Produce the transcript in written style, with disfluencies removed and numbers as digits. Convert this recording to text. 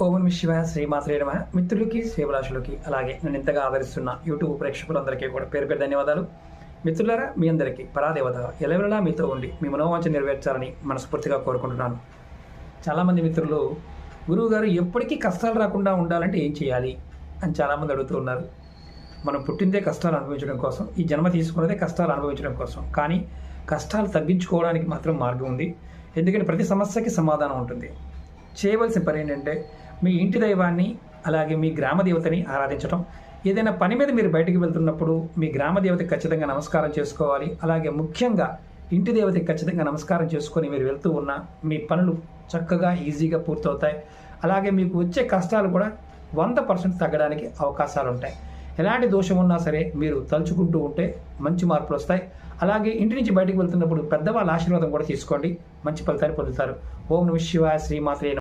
ఓం నమః శివాయ శ్రీమాత్రే నమః. మిత్రులకి శ్రేభిలాషులకి అలాగే నన్ను ఇంతగా ఆదరిస్తున్న యూట్యూబ్ ప్రేక్షకులందరికీ కూడా పేరు పేరు ధన్యవాదాలు. మిత్రులారా, మీ అందరికీ పరాదేవత ఎలవెలలా మీతో ఉండి మీ మనోవాంఛ నెరవేర్చాలని మనస్ఫూర్తిగా కోరుకుంటున్నాను. చాలామంది మిత్రులు, గురువుగారు ఎప్పటికీ కష్టాలు రాకుండా ఉండాలంటే ఏం చేయాలి అని చాలామంది అడుగుతూ ఉన్నారు. మనం పుట్టిందే కష్టాలు అనుభవించడం కోసం, ఈ జన్మ తీసుకున్నదే కష్టాలు అనుభవించడం కోసం. కానీ కష్టాలు తగ్గించుకోవడానికి మాత్రం మార్గం ఉంది. ఎందుకంటే ప్రతి సమస్యకి సమాధానం ఉంటుంది. చేయవలసిన పని ఏంటంటే, మీ ఇంటి దైవాన్ని అలాగే మీ గ్రామ దేవతని ఆరాధించడం. ఏదైనా పని మీద మీరు బయటికి వెళ్తున్నప్పుడు మీ గ్రామ దేవతకి ఖచ్చితంగా నమస్కారం చేసుకోవాలి. అలాగే ముఖ్యంగా ఇంటి దేవతకి ఖచ్చితంగా నమస్కారం చేసుకొని మీరు వెళ్తూ ఉన్న మీ పనులు చక్కగా ఈజీగా పూర్తవుతాయి. అలాగే మీకు వచ్చే కష్టాలు కూడా 100% తగ్గడానికి అవకాశాలు ఉంటాయి. ఎలాంటి దోషం ఉన్నా సరే మీరు తలుచుకుంటూ ఉంటే మంచి మార్పులు వస్తాయి. అలాగే ఇంటి నుంచి బయటకు వెళ్తున్నప్పుడు పెద్దవాళ్ళ ఆశీర్వాదం కూడా తీసుకోండి, మంచి ఫలితాన్ని పొందుతారు. ఓం నమః శివాయ శ్రీమాత్రే నమః.